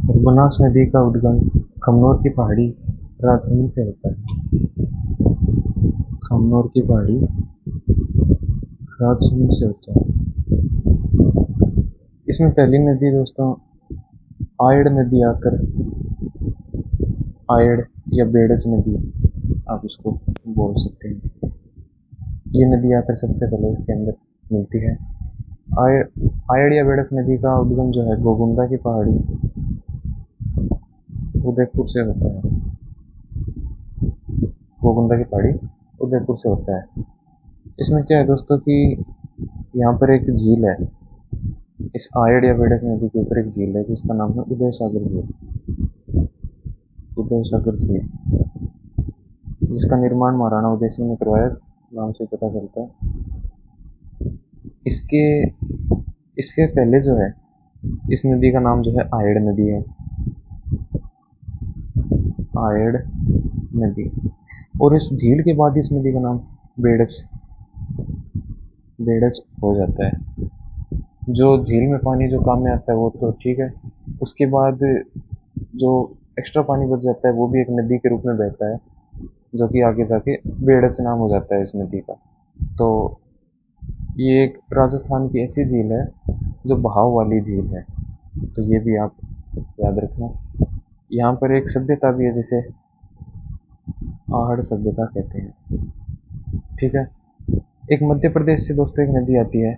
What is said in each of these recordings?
बनास नदी का उद्गम खमनोर की पहाड़ी राजसमंद से होता है। खमनोर की पहाड़ी राजसमंद से होता है। इसमें पहली नदी दोस्तों आयड़ नदी आकर, आयड़ या बेड़च नदी आप इसको बोल सकते हैं। ये नदी आकर सबसे पहले इसके अंदर मिलती है। आयड़ या बेड़च नदी का उद्गम जो है गोगुंदा की पहाड़ी उदयपुर से होता है। गोगुंदा की पहाड़ी उदयपुर से होता है। इसमें क्या है दोस्तों कि यहाँ पर एक झील है। इस आयड़ या बेड़च नदी के ऊपर एक झील है जिसका नाम है उदय सागर झील। उदय सागर झील, जिसका निर्माण महाराणा उदय सिंह ने करवाया, नाम से पता चलता है। इसके इसके पहले जो है इस नदी का नाम जो है आयड़ नदी है। आयड़ नदी। और इस झील के बाद इस नदी का नाम बेड़च बेड़च हो जाता है। जो झील में पानी जो काम में आता है वो तो ठीक है, उसके बाद जो एक्स्ट्रा पानी बच जाता है वो भी एक नदी के रूप में बहता है, जो कि आगे जाके बेड़च नाम हो जाता है इस नदी का। तो ये एक राजस्थान की ऐसी झील है जो बहाव वाली झील है, तो ये भी आप याद रखना। यहाँ पर एक सभ्यता भी है जिसे आहड़ सभ्यता कहते हैं। ठीक है। एक मध्य प्रदेश से दोस्तों एक नदी आती है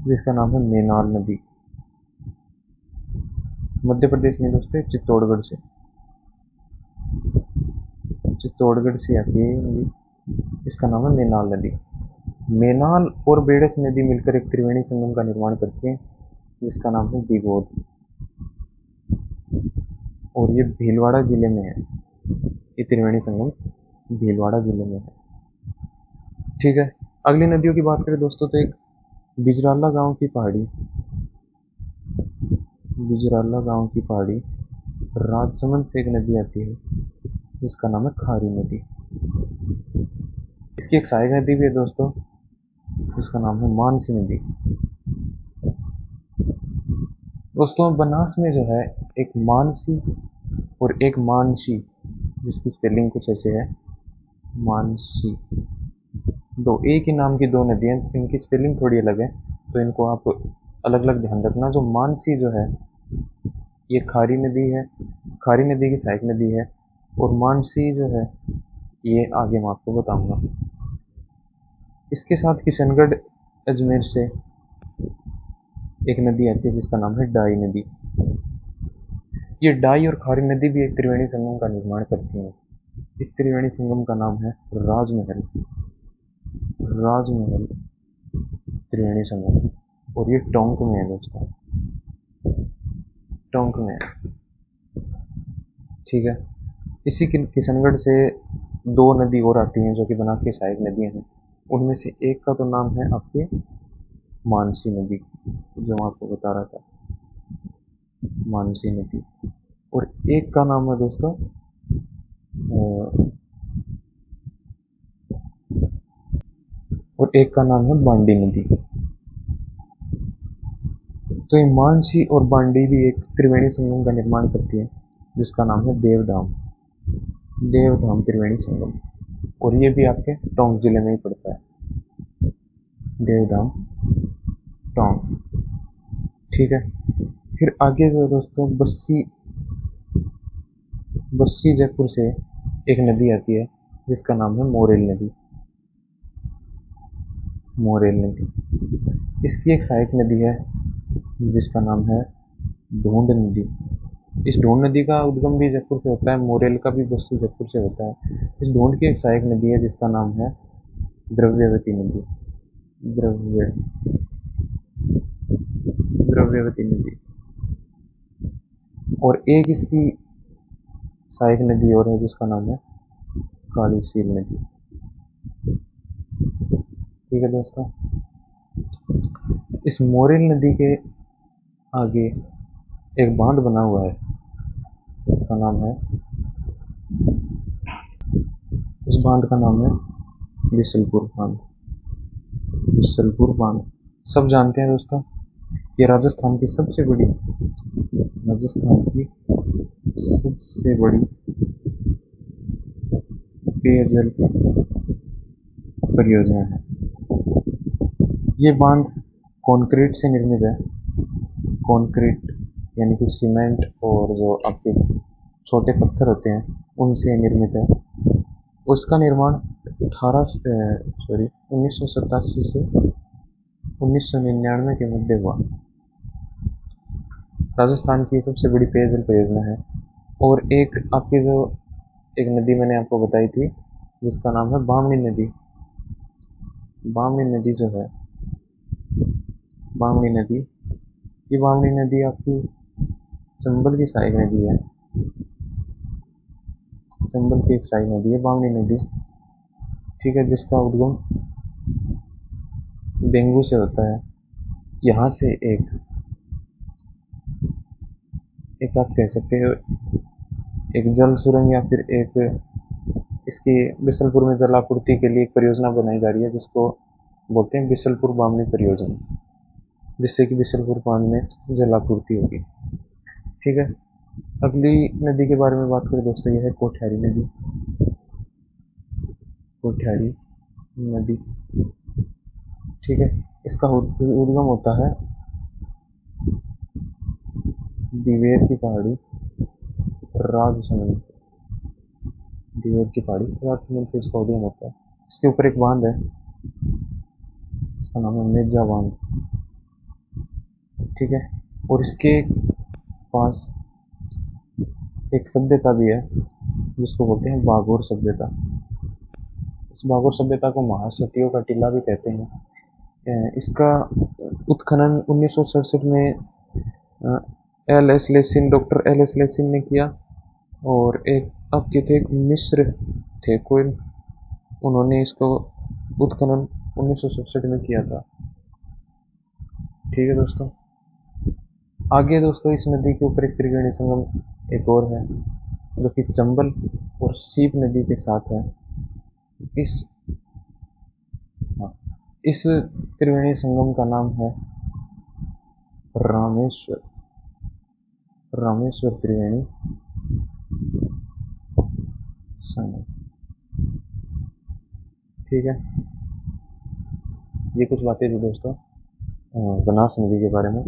जिसका नाम है मेनाल नदी। मध्य प्रदेश में दोस्तों चित्तौड़गढ़ से आती है नदी, इसका नाम है मेनाल नदी। मेनाल और बेड़च नदी मिलकर एक त्रिवेणी संगम का निर्माण करती है जिसका नाम है बिगोद, और ये भीलवाड़ा जिले में है। ये त्रिवेणी संगम भीलवाड़ा जिले में है। ठीक है। अगली नदियों की बात करें दोस्तों तो एक बिजराला गांव की पहाड़ी राजसमंद से एक नदी आती है जिसका नाम है खारी नदी। इसकी एक सहायक नदी भी है दोस्तों जिसका नाम है मानसी नदी। दोस्तों बनास में जो है एक मानसी और एक मानसी, जिसकी स्पेलिंग कुछ ऐसे है, मानसी। दो एक ही नाम की दो नदियां, इनकी स्पेलिंग थोड़ी अलग है, तो इनको आप अलग अलग ध्यान रखना। जो मानसी जो है ये खारी नदी है, खारी नदी की सहायक नदी है, और मानसी जो है ये आगे मैं आपको बताऊंगा। इसके साथ किशनगढ़ अजमेर से एक नदी आती है जिसका नाम है डाई नदी। ये डाई और खारी नदी भी एक त्रिवेणी संगम का निर्माण करती है। इस त्रिवेणी संगम का नाम है राजमहल त्रिवेणी संगम, और ये टोंक में है दोस्तों, टोंक में है। ठीक है। इसी किशनगढ़ से दो नदी और आती हैं जो कि बनास की सहायक नदियां हैं। उनमें से एक का तो नाम है आपके मानसी नदी, जो मैं आपको बता रहा था, मानसी नदी। और एक का नाम है दोस्तों बांडी नदी। तो ये मानसी और बांडी भी एक त्रिवेणी संगम का निर्माण करती है जिसका नाम है देवधाम त्रिवेणी संगम, और ये भी आपके टोंक जिले में ही पड़ता है, देवधाम टोंक। ठीक है। फिर आगे जो दोस्तों बस्सी जयपुर से एक नदी आती है जिसका नाम है मोरेल नदी। इसकी एक सहायक नदी है जिसका नाम है ढूंढ नदी। इस ढूंढ नदी का उद्गम भी जयपुर से होता है, मोरेल का भी बस्सी जयपुर से होता है। इस ढूंढ की एक सहायक नदी है जिसका नाम है द्रव्यवती नदी। द्रव्यवती नदी। और एक इसकी सहायक नदी और है जिसका नाम है काली सील नदी। ठीक है दोस्तों। इस मोरेल नदी के आगे एक बांध बना हुआ है, इसका नाम है, इस बांध का नाम है बिसलपुर बांध। सब जानते हैं दोस्तों, ये राजस्थान की सबसे बड़ी राजस्थान की सबसे बड़ी पेयजल परियोजना है। ये बांध कंक्रीट से निर्मित है। कंक्रीट यानी कि सीमेंट और जो आपके छोटे पत्थर होते हैं उनसे निर्मित है। उसका निर्माण 1987 से 1999 के मध्य हुआ। राजस्थान की सबसे बड़ी पेयजल परियोजना है। और एक आपकी जो एक नदी मैंने आपको बताई थी जिसका नाम है बामनी नदी। बामनी नदी जो है, बामनी नदी, ये बामनी नदी आपकी चंबल की सहायक नदी है। चंबल की एक सहायक नदी है बामनी नदी, ठीक है, जिसका उद्गम बेंगू से होता है। यहाँ से एक आप कह सकते हो एक जल सुरंग या फिर एक इसकी बिसलपुर में जल आपूर्ति के लिए एक परियोजना बनाई जा रही है जिसको बोलते हैं बिसलपुर बामनी परियोजना, जिससे कि बिसलपुर बांध में जल आपूर्ति होगी। ठीक है, अगली नदी के बारे में बात करें दोस्तों, यह है कोठियारी नदी। कोठियारी नदी, ठीक है, इसका उद्गम होता है दिवेर की पहाड़ी राजसमंद। दिवेर की पहाड़ी राजसमंद से इसका उद्गम होता है। इसके ऊपर एक बांध है, इसका नाम है मेजा बांध, ठीक है। और इसके पास एक सभ्यता भी है जिसको बोलते हैं बागोर सभ्यता। इस बागोर सभ्यता को महासतियों का टीला भी कहते हैं। इसका उत्खनन 1967 में डॉक्टर एल एस लेसिन ने किया। और एक आपके थे एक मिस्र थे कोई, उन्होंने इसको उत्खनन 1967 में किया था। ठीक है दोस्तों, आगे दोस्तों इस नदी के ऊपर एक त्रिवेणी संगम एक और है जो कि चंबल और सीप नदी के साथ है। इस त्रिवेणी संगम का नाम है रामेश्वर, रामेश्वर त्रिवेणी संगम। ठीक है, ये कुछ बातें थी दोस्तों बनास नदी के बारे में।